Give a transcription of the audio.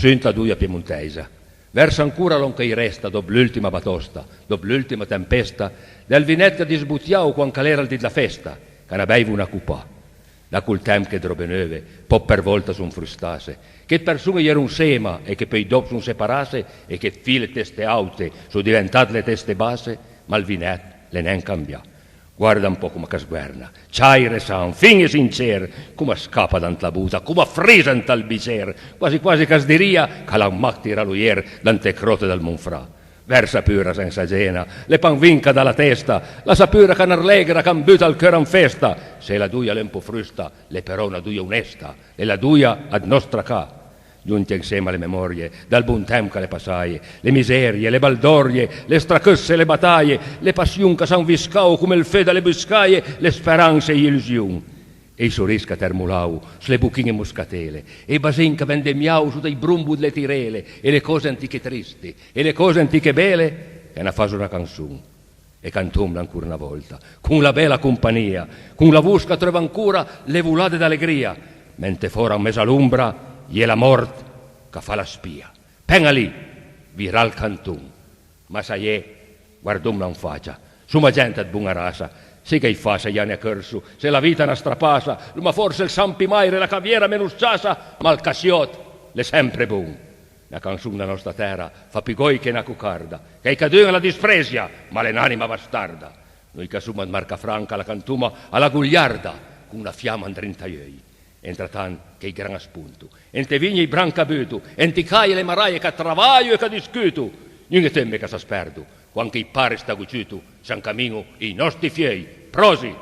Senta duia piemontesa. Versa ancora l'on che resta, dopo l'ultima batosta, dopo l'ultima tempesta, del vinetto di sbuzziao quando calera il di la festa, che ne beve una cupà. Da quel tempo che drobe nuove, po' per volta son frustase, che persone era un sema e che poi dopo son separase e che file teste alte sono diventate le teste basse, ma il vinetto le n'è cambiato. Guarda un po' come che sguerna, c'aire san, fin e sincero, come scappa dant la buta, come frisa in tal bicer, quasi quasi che sdiria che la mactira l'uier dante crote del Monfrà. Versa pura senza gena, le panvinca dalla testa, la sapura che n'arlegra, che butta il cuore in festa, se la duia l'è un po' frusta, le però una duia onesta, e la duia ad nostra ca. Giunti insieme alle memorie, dal buon tempo che le passaie, le miserie, le baldorie, le stracosse, le battaglie, le passioni che s'han viscao come il fede alle buscaie, le speranze e gli illusioni. E i sorrisi che termulau, sulle buchine muscatele, e i basin che vendemmiau su dei brumbu delle tirele, e le cose antiche tristi, e le cose antiche belle, che ne fa una canzone. E cantumla ancora una volta, con la bella compagnia, con la voce che trova ancora le volate d'allegria, mentre fora in mezzo all'ombra e la morte che fa la spia. Penga lì, virà il cantun. Ma sai è, guardomla in faccia, suma gente di buona raza, sì che i fa se gli anni a corso, se la vita è una strapasa, ma forse il San Pimaire, la caviera menusciasa, ma il cassiot l'è sempre buon. La canzone della nostra terra fa pigoi che una cucarda, che i caduni la disprezia, ma l'anima bastarda. Noi che suma di marca franca la cantuma alla gugliarda, con una fiamma in 30 ioi. Entretan che i gran spunto, ente vigni i branca butu, enti caie le maraie che travaglio e che discutu. Non temme che s'asperdu, quando i pare sta guciutu, san cammino i nostri fiei. Prosit!